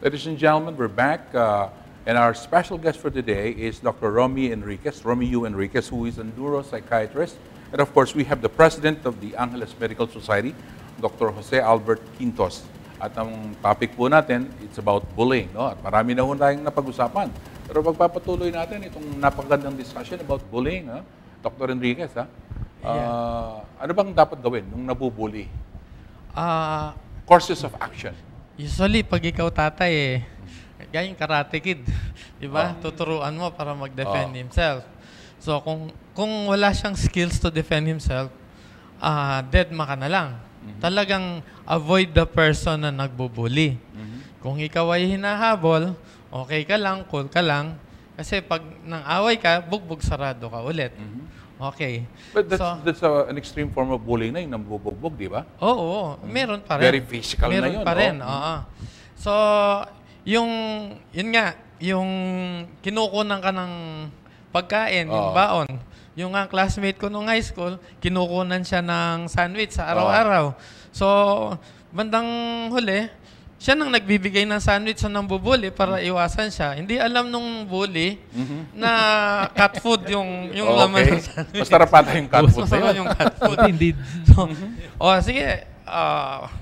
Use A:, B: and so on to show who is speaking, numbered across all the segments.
A: Ladies and gentlemen, we're back. And our special guest for today is Dr. Romy Enriquez, Romy U. Enriquez, who is a neuropsychiatrist. And of course, we have the president of the Angeles Medical Society, Dr. Jose Albert Quintos. At ang topic po natin, it's about bullying. No? At marami na ho tayong napag-usapan. Pero pagpapatuloy natin itong napakagandang discussion about bullying. Ha? Dr. Enriquez, ha? Ano bang dapat gawin nung nabubully? Courses of action.
B: Usually, pag ikaw tatay gaya yung Karate Kid, di ba? Tuturuan mo para mag-defend himself. So, kung wala siyang skills to defend himself, dead ma ka na lang. Talagang avoid the person na nagbubuli. Kung ikaw ay hinahabol, okay ka lang, cool ka lang. Kasi pag nang away ka, bugbog sarado ka ulit. Okay.
A: But that's an extreme form of bullying na yung nambubugbog, di ba?
B: Oo, meron pa rin.
A: Very physical na yun.
B: Meron pa rin, oo. So, yun nga, yung kinukunan ka ng pagkain, yung baon. Yung nga classmate ko nung high school, kinukunan siya ng sandwich sa araw-araw. So, bandang huli, siya nang nagbibigay ng sandwich sa nang bubuli para iwasan siya. Hindi alam nung bully na cat food yung laman ng sandwich.
A: Mas tarapata yung cat food.
B: Masama yung cat food.
C: Indeed.
B: So, sige.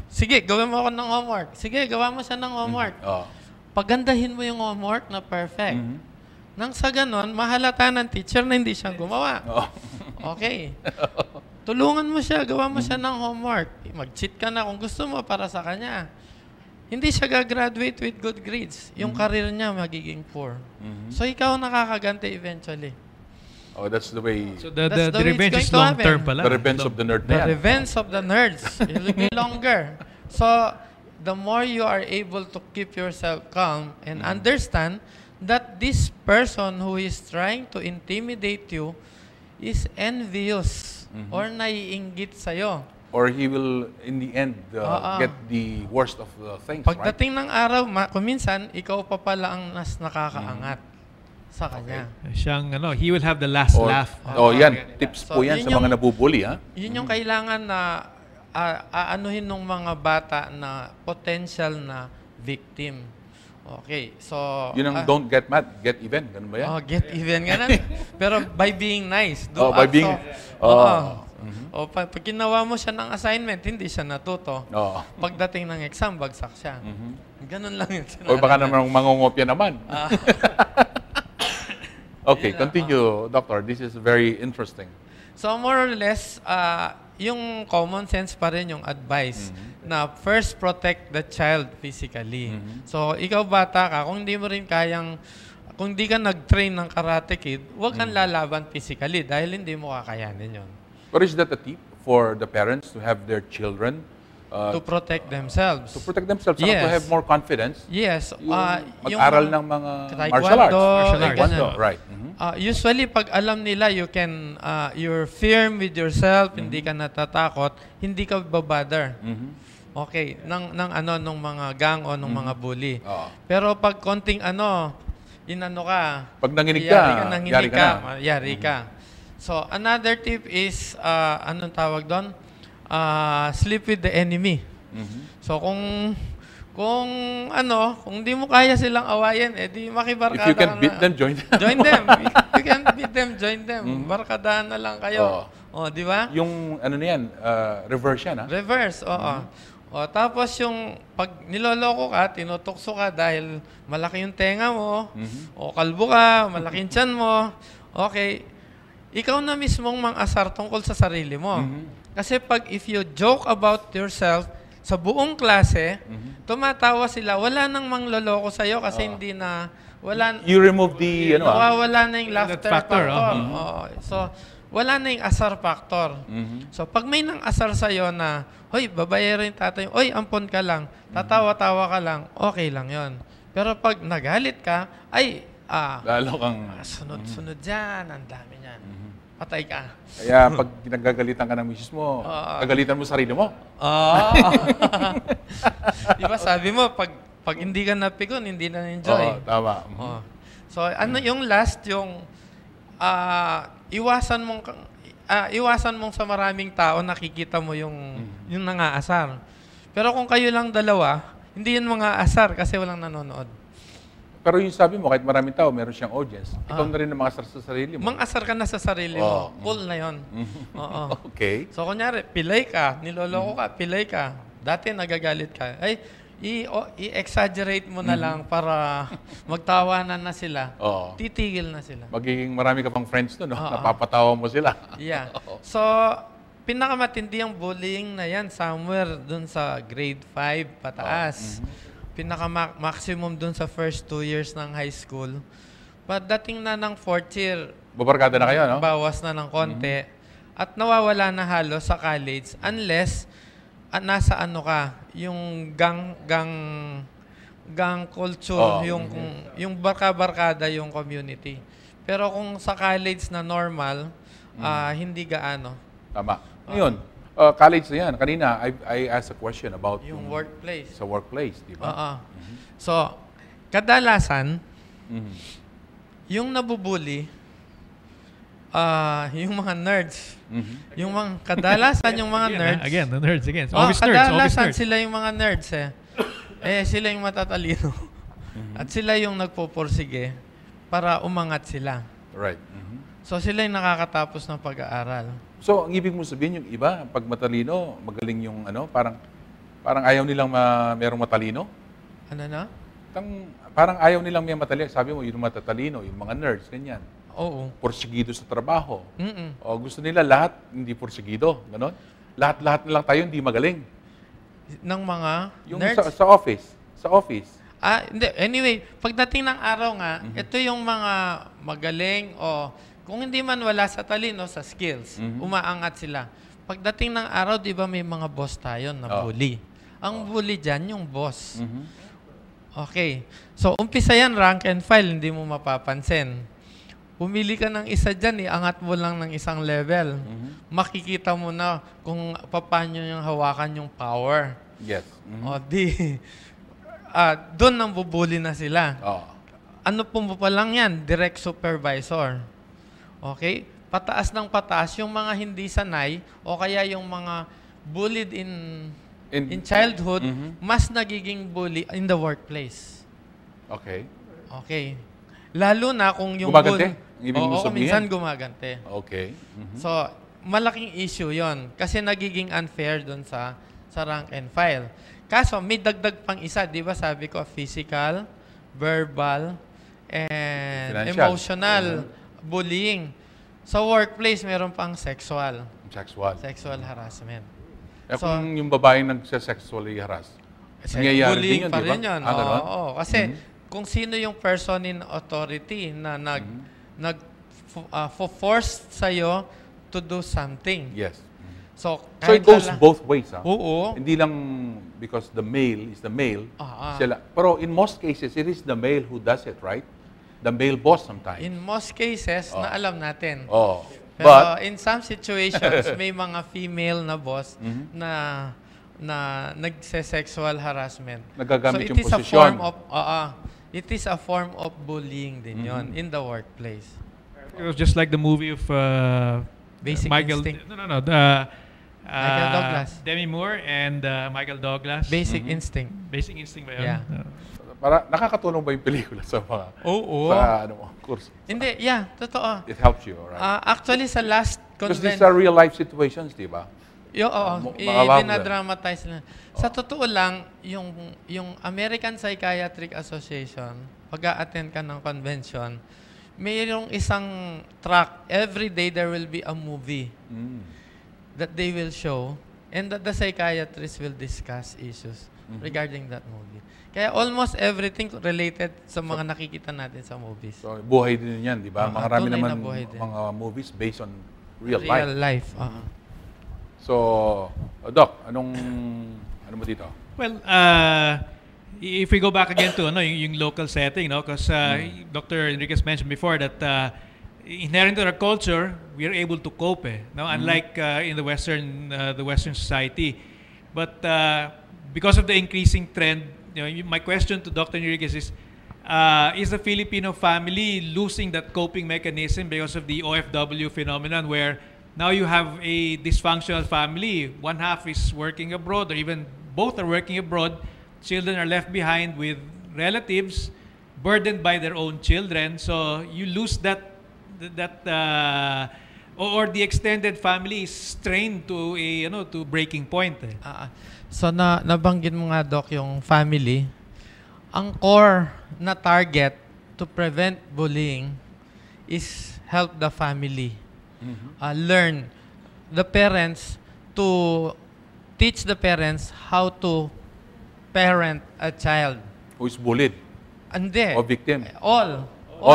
B: Sige, gawin mo ako ng homework. Sige, gawa mo siya ng homework. Pagandahin mo yung homework na perfect. Nang sa ganon, mahalata ng teacher na hindi siya gumawa. Okay. Tulungan mo siya, gawa mo siya ng homework. Mag-cheat ka na kung gusto mo para sa kanya. Hindi siya gagraduate with good grades. Yung career niya magiging poor. So ikaw nakakaganti eventually.
A: Oh, that's the way.
C: So the revenge is long-term pala.
A: The revenge of the nerd.
B: The revenge of the nerds. It will be longer. So, the more you are able to keep yourself calm and understand that this person who is trying to intimidate you is envious or naiinggit sa'yo.
A: Or he will, in the end, get the worst of the things,
B: Pagdating ng araw, kuminsan, ikaw pa pala ang mas nakakaangat sa kanya.
C: Siyang, he will have the last laugh.
A: Yan. Tips po yan sa mga nabubuli, ha?
B: Yun yung kailangan na aanuhin ng mga bata na potential na victim. Okay, so...
A: Yun ang don't get mad, get even. Ganun ba yan?
B: Get even nga na. Pero by being nice.
A: By being...
B: Pag ginawa mo siya ng assignment, hindi siya natuto. Pagdating ng exam, bagsak siya. Ganun lang yun.
A: O baka naman mangungopya naman. Okay, continue, Doctor. This is very interesting.
B: So more or less, yung common sense pa rin yung advice na first protect the child physically. So ikaw bata ka, kung hindi mo rin kayang, kung hindi ka nag-train ng Karate Kid, huwag kang lalaban physically dahil hindi mo kakayanin yun.
A: Or is that a tip for the parents to have their children
B: to protect themselves?
A: To protect themselves, to have more confidence?
B: Yes.
A: Mag-aral ng mga martial arts. Taekwondo, right.
B: Usually, pag alam nila you're firm with yourself, hindi ka natatakot, hindi ka babother. Okay, nung mga gang o nung mga bully. Pero pag konting pag
A: nanginig ka,
B: yari ka. So, another tip is, anong tawag doon? Sleep with the enemy. So, kung di mo kaya silang awayin, di makibarkada.
A: If you can beat them, join them.
B: Join them. If you can beat them, join them. Barkadahan na lang kayo. Di ba?
A: Yung, reverse yan, ha?
B: Reverse, tapos yung, pag niloloko ka, tinutokso ka dahil malaki yung tenga mo, o kalbo ka, malaki yung tiyan mo, okay, ikaw na mismong mang-asar tungkol sa sarili mo. Kasi if you joke about yourself, sa buong klase, tumatawa sila, wala nang mangloloko sa'yo kasi
A: you remove the,
B: wala na yung laughter factor. So, wala na yung asar factor. So, pag may nang asar sa'yo na, hoy, babayaran yung tatay, hoy, ampon ka lang, tatawa-tawa ka lang, okay lang yon. Pero pag nagalit ka,
A: lalo kang...
B: sunod-sunod dyan, ang dami niyan. Patay ka.
A: Kaya pag nagagalitan ka ng misis mo, kagalitan mo sarili mo.
B: Di ba sabi mo, pag hindi ka napikon, hindi na enjoy.
A: Tama.
B: So, yung last, yung iwasan mong sa maraming tao, nakikita mo yung nangaasar. Pero kung kayo lang dalawa, Hindi yun mga asar kasi walang nanonood.
A: Pero yung sabi mo, kahit maraming tao, meron siyang audience. Ikaw na rin ang makasar sa sarili mo.
B: Mang-asar ka na sa sarili mo. Cool na yun. Oo.
A: Okay.
B: So, kunyari, pilay ka, niloloko ka, pilay ka. Dati nagagalit ka. Ay, i-exaggerate mo na lang para magtawanan na sila. Titigil na sila.
A: Magiging marami ka pang friends doon, no? Napapatawa mo sila.
B: Yeah. So, pinakamatindi ang bullying na yan somewhere dun sa grade 5 pataas. Pinaka-maximum dun sa first 2 years ng high school. Pagdating na ng 4th year,
A: babarkada na kayo, no?
B: bawas na ng konti. At nawawala na halos sa college unless nasa ano ka, yung gang culture, yung barka-barkada yung community. Pero kung sa college na normal, hindi gaano.
A: Tama. Ngayon, college na yan. Kanina, I asked a question about
B: yung workplace.
A: Sa workplace, di ba?
B: So, kadalasan, yung nabubuli, yung mga nerds. Yung mga, kadalasan yung mga nerds.
C: Again, the nerds again. Always nerds.
B: Kadalasan sila yung mga nerds sila yung matatalino. At sila yung nagpupursige para umangat sila.
A: Right.
B: So, sila yung nakakatapos ng pag-aaral.
A: So, ang ibig mo sabihin, yung iba, pag matalino, magaling yung parang ayaw nilang merong matalino?
B: Ano na?
A: Parang ayaw nilang may matalino. Sabi mo, yung matatalino, yung mga nerds, ganyan.
B: Oo.
A: Porsigido sa trabaho. O gusto nila lahat hindi porsigido. Ganon? Lahat na lang tayo hindi magaling.
B: Ng mga
A: yung
B: nerds?
A: Sa office. Sa office.
B: Hindi. Anyway, pagdating ng araw nga, ito yung mga magaling o kung hindi man wala sa talino, sa skills, umaangat sila. Pagdating ng araw, di ba may mga boss tayo na bully? Ang bully dyan, yung boss. Okay. So, umpisa yan, rank and file, hindi mo mapapansin. Pumili ka ng isa dyan, iangat mo lang ng isang level. Makikita mo na kung paano yung hawakan yung power.
A: Yes.
B: O di, doon nang bubuli na sila. Ano po pa lang yan? Direct supervisor. Okay? Pataas ng pataas, yung mga hindi sanay, o kaya yung mga bullied in childhood, mas nagiging bully in the workplace.
A: Okay.
B: Okay. Lalo na kung yung
A: gumagante? Ibig mo sabihin?
B: minsan gumagante.
A: Okay.
B: So, malaking issue yon kasi nagiging unfair doon sa rank and file. Kaso, may dagdag pang isa, di ba sabi ko, physical, verbal, and
A: financial,
B: emotional bullying. Sa workplace, meron pang sexual harassment.
A: Kung yung babaeng nagsa-sexually harass, nangyayari din yun,
B: pa
A: di ba?
B: rin yun. Oo. Kasi kung sino yung person in authority na force sa'yo to do something.
A: Yes.
B: So
A: it goes both ways.
B: Oo.
A: Hindi lang because the male is the male. Sila. Pero in most cases, it is the male who does it, right? The male boss sometimes.
B: In most cases, na alam natin.
A: But
B: in some situations, may mga female na boss na nagse-sexual harassment.
A: Nagagamit
B: so
A: yung posisyon.
B: It is a form of bullying din yon in the workplace.
C: It was just like the movie of
B: Basic
C: Michael.
B: Instinct. Michael Douglas.
C: Demi Moore and Michael Douglas.
B: Basic Instinct.
C: Basic Instinct ba yun?
B: Yeah.
A: Para nakakatulong ba yung pelikula sa mga course?
B: Hindi, totoo.
A: It helps you, right?
B: Actually, sa last
A: Because these are real life situations, di ba?
B: Dinadramatize na. Sa totoo lang, yung American Psychiatric Association, pag-a-attend ka ng convention, mayroong isang track. Every day there will be a movie that they will show and that the psychiatrist will discuss issues regarding that movie. Kaya almost everything related sa mga nakikita natin sa movies.
A: So, buhay din yan, di ba? Marami naman mga movies based on real life.
B: Real life.
A: So, Doc, ano mo dito?
C: Well, if we go back again to yung local setting, because Dr. Enriquez mentioned before that inherent to our culture, we are able to cope. Now, unlike in the Western society, but because of the increasing trend, my question to Dr. Enriquez is the Filipino family losing that coping mechanism because of the OFW phenomenon, where now you have a dysfunctional family? One half is working abroad, or even both are working abroad. children are left behind with relatives burdened by their own children. So you lose or the extended family is strained to to breaking point.
B: So nabanggit mo nga, Doc, yung family. Ang core na target to prevent bullying is help the family. Learn the parents to teach the parents how to parent a child.
A: Who is bullied?
B: Hindi.
A: O victim?
B: All.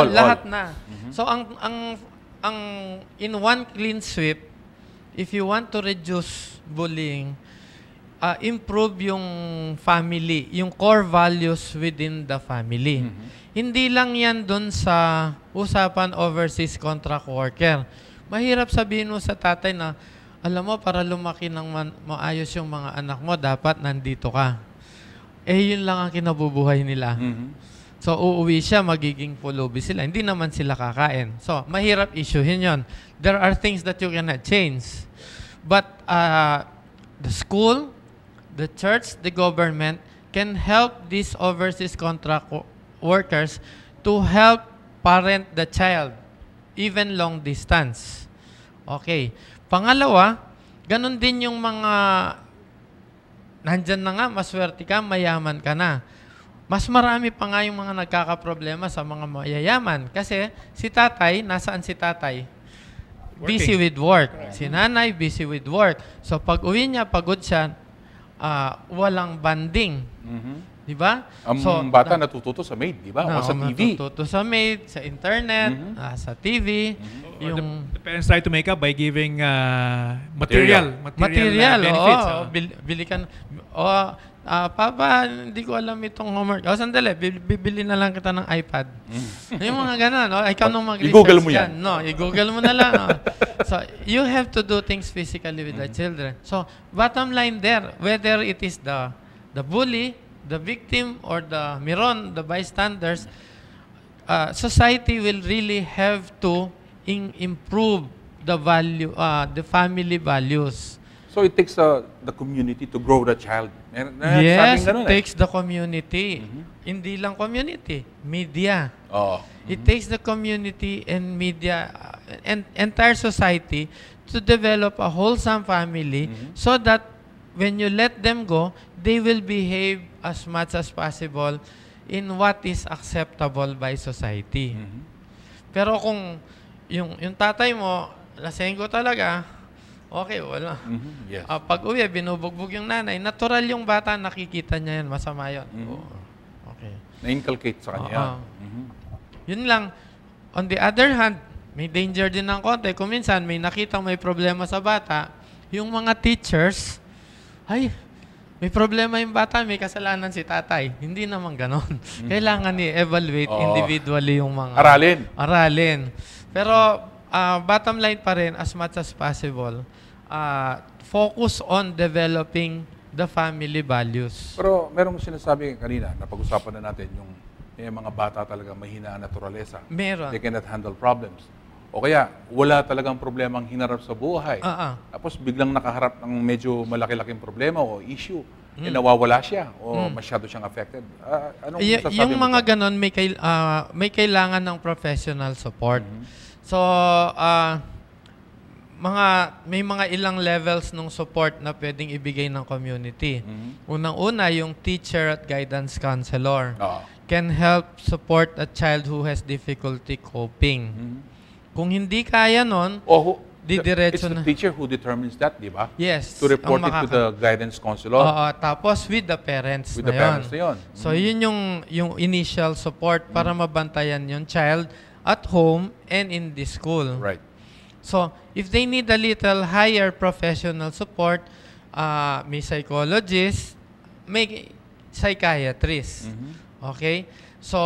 B: Lahat na. So ang in one clean sweep, if you want to reduce bullying, improve yung family, yung core values within the family. Hindi lang yan dun sa usapan overseas contract worker. Mahirap sabihin mo sa tatay na, alam mo, para lumaki ng maayos yung mga anak mo, dapat nandito ka. Yun lang ang kinabubuhay nila. So, uuwi siya, magiging pulubi sila. Hindi naman sila kakain. So, mahirap issuehin yon. There are things that you cannot change. But the school, the church, the government can help these overseas contract workers to help parent the child, even long distance. Okay. Pangalawa, ganun din yung mga nandyan na nga, maswerte ka, mayaman ka na. Mas marami pa nga yung mga nagkakaproblema sa mga mayayaman. Kasi si tatay, nasaan si tatay? Busy with work. Si nanay, busy with work. So pag uwi niya, pagod siya, walang banding. Diba?
A: Ang bata natututo sa maid, diba? O sa TV.
B: Natututo sa maid, sa internet, sa TV.
C: The parents try to make up by giving material benefits.
B: Bili ka. Papa, hindi ko alam itong homework. Sandali, bibili na lang kita ng iPad. Yung mga ganun. Ikaw nung mag-research
A: i-google mo yan.
B: No, i-google mo na lang. So, you have to do things physically with the children. So, bottom line there, whether it is the bully, the victim, or the miron, the bystanders, society will really have to improve the value, the family values.
A: So it takes the community to grow the child.
B: Yes, it takes the community. Hindi lang community, media. It takes the community and media and entire society to develop a wholesome family so that when you let them go, they will behave as much as possible in what is acceptable by society. Pero kung yung tatay mo, lasenggo talaga, okay, wala.
A: Yes.
B: Pag uwi, binubugbog yung nanay, natural yung bata, nakikita niya yan, masama yun. Okay.
A: Na-inculcate sa kanya.
B: Yun lang. On the other hand, may danger din ng konti. Kung minsan may nakita may problema sa bata, yung mga teachers, ay, may problema yung bata, may kasalanan si tatay. Hindi naman ganon. Kailangan i-evaluate individually yung mga... Aralin. Pero bottom line pa rin, as much as possible, focus on developing the family values.
A: Pero merong sinasabi kanina, napag-usapan na natin, yung mga bata talaga mahina ang naturalesa.
B: Meron.
A: They cannot handle problems. O kaya, wala talagang problemang hinarap sa buhay. Tapos biglang nakaharap ng medyo malaki-laking problema o issue, nawawala siya o masyado siyang affected. Anong sasabi
B: yung
A: mo
B: mga
A: dyan?
B: ganon, may kailangan ng professional support. So, may mga ilang levels ng support na pwedeng ibigay ng community. Unang-una, yung teacher at guidance counselor can help support a child who has difficulty coping. Kung hindi kaya nun, didiretso
A: It's the
B: na.
A: teacher who determines that, di ba?
B: Yes.
A: To report it to the guidance counselor.
B: Tapos with the parents
A: With
B: na
A: the
B: yun.
A: parents na yun.
B: So, yun yung initial support para mabantayan yung child at home and in the school.
A: Right.
B: So, if they need a little higher professional support, may psychologist, may psychiatrist. Okay? So,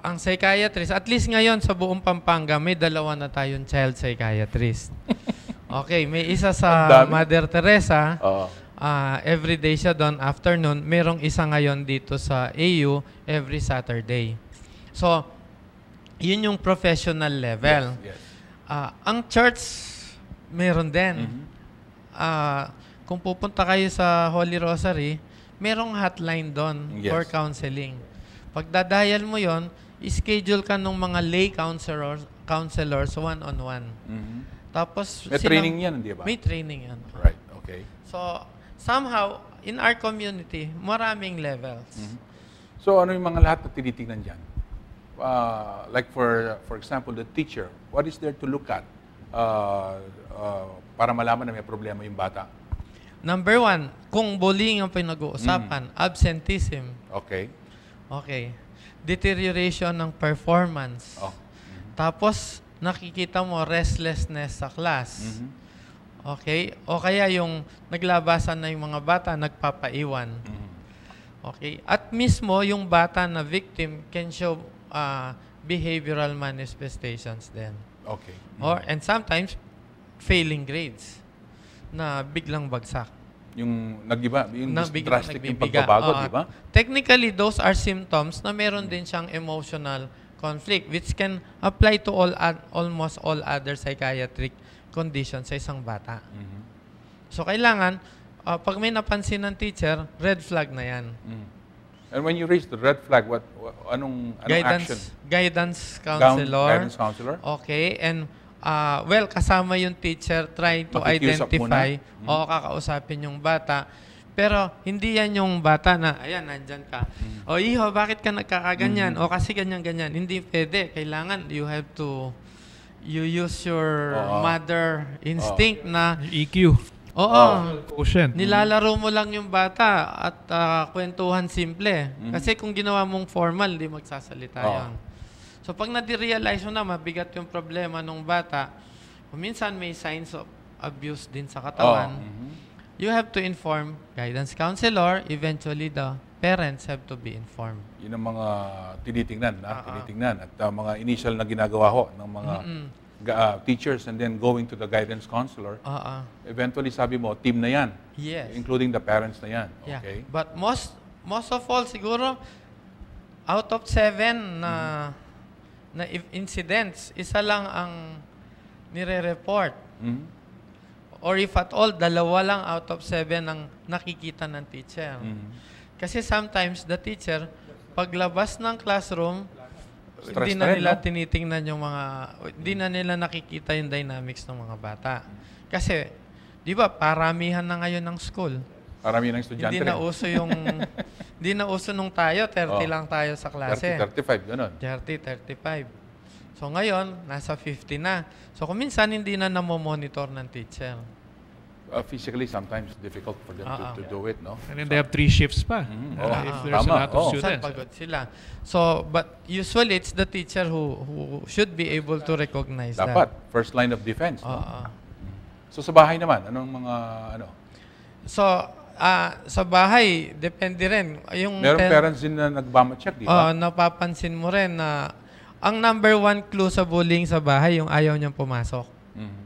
B: ang psychiatrist, at least ngayon sa buong Pampanga, may 2 na tayong child psychiatrist. Okay, may isa sa Mother Teresa, everyday siya doon, afternoon. Merong isa ngayon dito sa AU, every Saturday. So, yun yung professional level.
A: Yes.
B: Ang church, meron din. Kung pupunta kayo sa Holy Rosary, merong hotline doon
A: Yes.
B: for counseling. Pag dadial mo yon, schedule ka ng mga lay counselors one-on-one.
A: Mhm.
B: Tapos,
A: May training yan, di ba?
B: May training yan.
A: Right, okay.
B: So, somehow, in our community, maraming levels.
A: Mhm. So ano yung mga lahat na tinitingnan dyan? Like for example, the teacher, what is there to look at para malaman na may problema yung bata?
B: Number 1, kung bullying ang pinag-uusapan, absenteeism.
A: Okay.
B: Okay. Deterioration ng performance.
A: Oh.
B: Tapos, nakikita mo restlessness sa class.
A: Mhm.
B: Okay? O kaya yung naglabasan na yung mga bata, nagpapaiwan.
A: Mhm.
B: Okay? At mismo, yung bata na victim can show behavioral manifestations then.
A: Okay.
B: And sometimes, failing grades na biglang bagsak.
A: Yung nag-iba, yung
B: Na
A: drastic yung
B: nagbibiga.
A: pagbabago,
B: Oo.
A: di ba?
B: Technically, those are symptoms na meron din siyang emotional conflict which can apply to almost all other psychiatric conditions sa isang bata.
A: Mhm.
B: So, kailangan, pag may napansin ng teacher, red flag na yan.
A: Mhm. And when you raise the red flag, anong action?
B: Guidance counselor.
A: Guidance counselor?
B: Okay, and kasama yung teacher trying to
A: Makikiusap
B: identify
A: muna.
B: o kakausapin yung bata. Pero hindi yan yung bata na, ayan, nandyan ka. O iho, bakit ka nagkakaganyan? O kasi ganyan-ganyan. Hindi pwede. Kailangan, you use your mother instinct na,
C: EQ.
B: oo,
C: Quotient.
B: nilalaro mo lang yung bata at kwentuhan simple. Kasi kung ginawa mong formal, hindi magsasalita yan. So pag na-realize mo na mabigat yung problema ng bata, minsan may signs of abuse din sa katawan, you have to inform guidance counselor, eventually the parents have to be informed.
A: Yun ang mga tinitingnan, at mga initial na ginagawa ho ng mga teachers and then going to the guidance counselor. Eventually, sabi mo, team na yan.
B: Yes.
A: Including the parents na yan.
B: Yeah.
A: Okay.
B: But most of all, siguro, out of 7 na incidents, isa lang ang nire-report.
A: Mhm.
B: Or if at all, 2 lang out of 7 ang nakikita ng teacher. Kasi sometimes, the teacher, paglabas ng classroom,
A: Stress
B: hindi
A: na
B: na
A: rin,
B: nila
A: no?
B: tinitingnan yung hindi na nila nakikita yung dynamics ng mga bata. Kasi, di ba, paramihan na ngayon ng school.
A: Parami ng estudyante
B: Hindi na uso yung, hindi na uso nung tayo, 30 lang tayo sa klase.
A: 35, gano'n.
B: 30, 35. So ngayon, nasa 50 na. So kung minsan, hindi na namomonitor ng teacher.
A: Physically, sometimes difficult for them to do it, no?
C: And then they have 3 shifts pa. If there's a
A: Tama.
C: lot of
B: Minsan
C: students.
B: pagod sila. So, but usually, it's the teacher who should be able to recognize
A: Dapat.
B: that.
A: First line of defense, no?
B: Oo.
A: So sa bahay naman, anong mga,
B: So, sa bahay, depende rin. Yung
A: Merong parents din na nag-check, di ba?
B: napapansin mo rin na ang number 1 clue sa bullying sa bahay, yung ayaw niyang pumasok.
A: Mhm.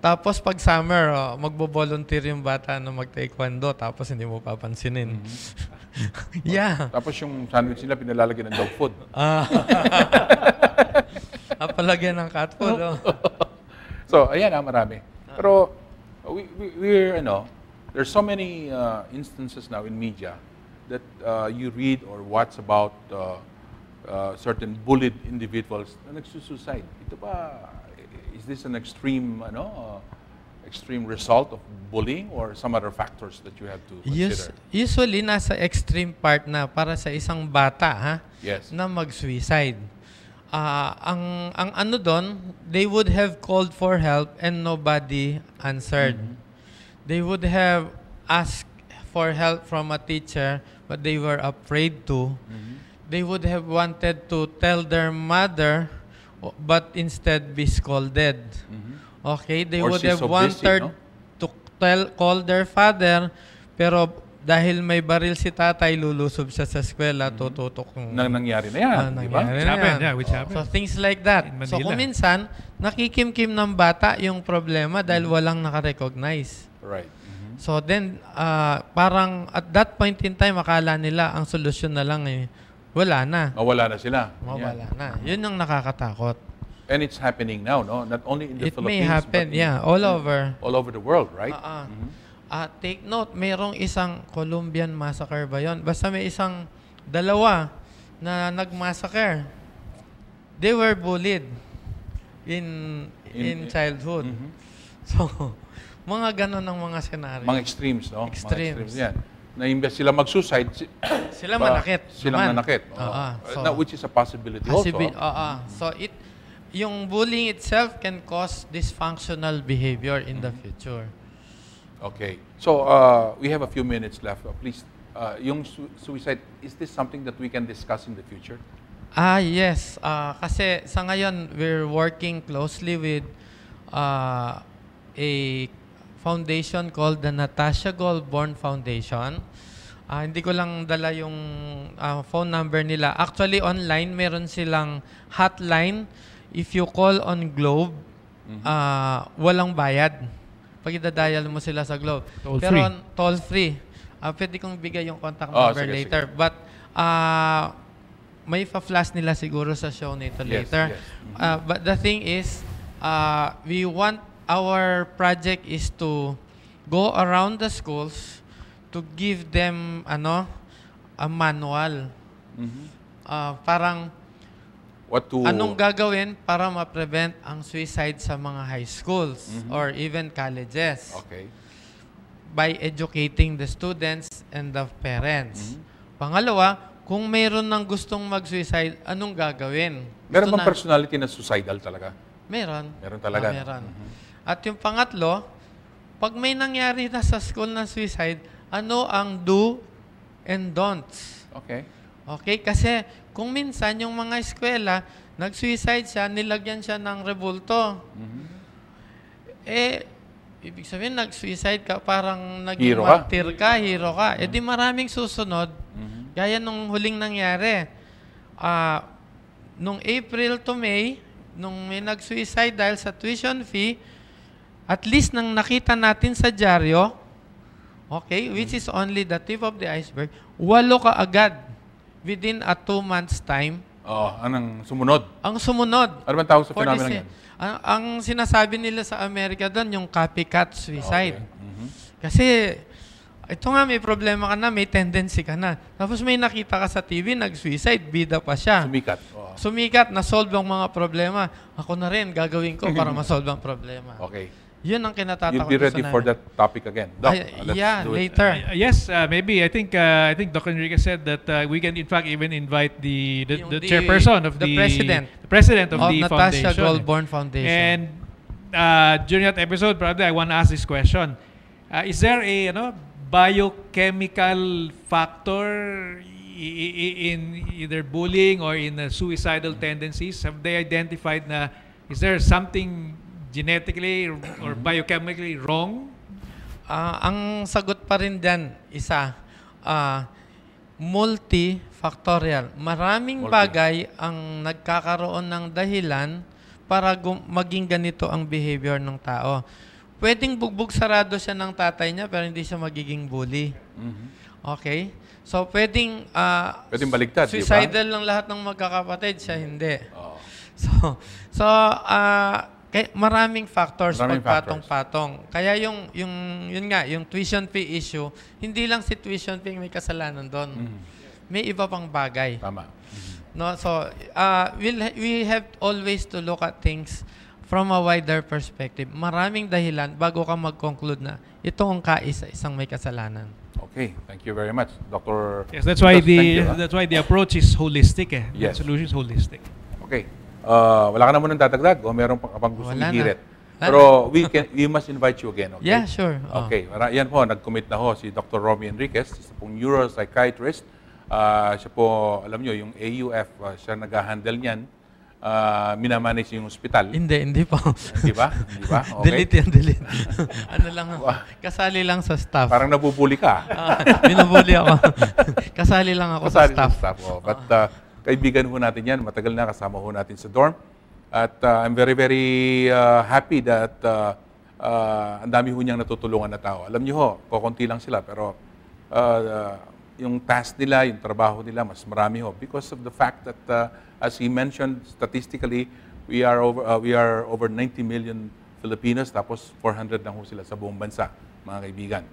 B: Tapos pag summer, magbo-volunteer yung bata na mag-taekwondo, tapos hindi mo papansinin. Yeah.
A: Tapos yung sandwich nila, pinalalagyan ng dog food.
B: Palagyan ng cat food.
A: So, ayan marami. Pero, there's so many instances now in media that you read or watch about certain bullied individuals na nagsusuicide. Ito ba, is this an extreme, extreme result of bullying or some other factors that you have to consider?
B: Usually, nasa extreme part na para sa isang bata
A: Yes.
B: na mag-suicide. Ang ano doon, they would have called for help and nobody answered. They would have asked for help from a teacher but they were afraid to. They would have wanted to tell their mother but instead be scolded. Okay, they
A: Or
B: would
A: she's
B: have
A: so busy,
B: wanted
A: no?
B: to call their father pero dahil may baril si tatay, lulusob siya sa eskwela, tututok.
A: Nangyari na yan, di ba?
B: Nangyari
C: Which
B: na
C: happened,
B: yan.
C: yeah, which happened.
B: So things like that.
C: In
B: So
C: Manila.
B: kung minsan, nakikimkim ng bata yung problema dahil walang nakarecognize.
A: Right.
B: So then, parang at that point in time, akala nila ang solusyon na lang wala na.
A: Mawala na sila.
B: Mawala na. Yun ang nakakatakot.
A: And it's happening now, no? Not only in the
B: It
A: Philippines,
B: may happen,
A: but
B: all over.
A: all over the world, right?
B: Take note, mayroong isang Colombian massacre ba yun? Basta may dalawa na nag-massacre. They were bullied in childhood. So, mga ganon ang mga senaryo.
A: Mga extremes, no?
B: Extremes.
A: Mga extremes yan. Na imbes sila mag-suicide,
B: Sila manakit.
A: silang nanakit.
B: So,
A: Which is a possibility also.
B: So, yung bullying itself can cause dysfunctional behavior in the future.
A: Okay. So, we have a few minutes left. Please, yung suicide, is this something that we can discuss in the future?
B: Yes. Kasi sa ngayon, we're working closely with a foundation called the Natasha Goldborn Foundation. Hindi ko lang dala yung phone number nila. Actually, online, meron silang hotline. If you call on Globe, walang bayad. Pag idadial mo sila sa Globe. Toll-free. Pwede kong bigay yung contact number later. Sige. But, may pa-flash nila siguro sa show nito later.
A: Yes.
B: But the thing is, we want our project is to go around the schools to give them a manual. Parang anong gagawin para ma-prevent ang suicide sa mga high schools or even colleges.
A: Okay.
B: By educating the students and the parents. Pangalawa, kung mayroon ng gustong mag-suicide, anong gagawin?
A: Meron bang personality na suicidal talaga?
B: Meron.
A: Meron talaga?
B: Meron. At yung pangatlo, pag may nangyari na sa school na suicide, ano ang do and don'ts?
A: Okay.
B: Okay? Kasi kung minsan yung mga eskwela, nag-suicide siya, nilagyan siya ng rebulto. Ibig sabihin, nag-suicide ka, parang naging martyr ka, hero ka. Di maraming susunod. Gaya nung huling nangyari. Nung April to May, nung may nag-suicide dahil sa tuition fee, at least nang nakita natin sa dyaryo, okay, which is only the tip of the iceberg, 8 ka agad within a 2 months time.
A: Anong sumunod?
B: Ang sumunod.
A: Ano bang tawag sa phenomenon yan?
B: Ang sinasabi nila sa Amerika doon, yung copycat suicide.
A: Okay.
B: Kasi, ito nga, may problema ka na, may tendency ka na. Tapos may nakita ka sa TV, nag-suicide, bida pa siya. Sumikat, na-solve ang mga problema. Ako na rin, gagawin ko para ma-solve ang problema.
A: Okay.
B: Yun ang kinatatakot.
A: You'll be ready for that topic again. Doc,
B: later.
C: Yes, maybe. I think Dr. Enriquez said that we can, in fact, even invite the chairperson of the president of the
B: Natasha
C: foundation.
B: Goldborn Foundation.
C: And during that episode, probably I want to ask this question: is there a biochemical factor in either bullying or in suicidal tendencies? Have they identified is there something genetically or biochemically wrong?
B: Ang sagot pa rin dyan, multifactorial. Maraming bagay ang nagkakaroon ng dahilan para maging ganito ang behavior ng tao. Pwedeng bugbog sarado siya ng tatay niya pero hindi siya magiging bully. Okay? So, pwedeng
A: baligtad,
B: suicidal lang lahat ng magkakapatid, siya hindi. So, maraming factors pagpatong-patong. Kaya yun nga, yung tuition fee issue, hindi lang si tuition fee may kasalanan doon. May iba pang bagay.
A: Tama.
B: No, so we have always to look at things from a wider perspective. Maraming dahilan bago ka mag-conclude na ito ang kaisa-isang may kasalanan.
A: Okay, thank you very much, Dr.
C: Yes, that's why the approach is holistic.
A: Yes.
C: The solution is holistic.
A: Okay. Wala ka na munang dadagdag o meron pang gusto ihirit? Pero we must invite you again, okay?
B: Yeah, sure.
A: Okay. Yan po, nag-commit na ho si Dr. Romy Enriquez, isa pong neuropsychiatrist. Siya po, alam nyo, yung AUF, siya nag-handle niyan. Minamanage yung hospital.
B: Hindi pa.
A: Hindi ba? Okay.
B: Delete. Ano lang, kasali lang sa staff.
A: Parang nabubuli ka.
B: Binubuli ako. Kasali lang ako sa staff.
A: But kaibigan ho natin yan. Matagal na kasama ho natin sa dorm. At I'm very, very happy that ang dami ho niyang natutulungan na tao. Alam niyo ho, kukunti lang sila. Pero yung task nila, yung trabaho nila, mas marami ho. Because of the fact that, as he mentioned, statistically, we are over 90 million Filipinos, tapos 400 lang ho sila sa buong bansa, mga kaibigan.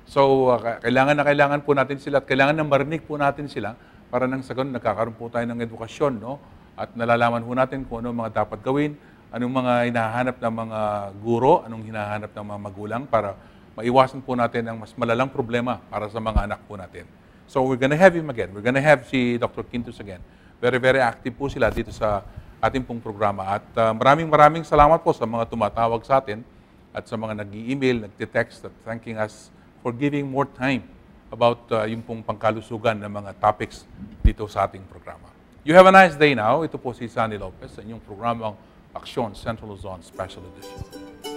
A: So, kailangan po natin sila at kailangan na marinig po natin sila para nang sa ganun nagkakaroon po tayo ng edukasyon, no? At nalalaman po natin kung ano mga dapat gawin, anong mga hinahanap ng mga guro, anong hinahanap ng mga magulang para maiwasan po natin ang mas malalang problema para sa mga anak po natin. So, we're gonna have him again. We're gonna have si Dr. Quintus again. Very, very active po sila dito sa ating pong programa. At maraming salamat po sa mga tumatawag sa atin at sa mga nag-i-email, nag-text at thanking us for giving more time about yung pong pangkalusugan ng mga topics dito sa ating programa. You have a nice day now. Ito po si Sunny Lopez sa inyong programang Aksyon Central Luzon Special Edition.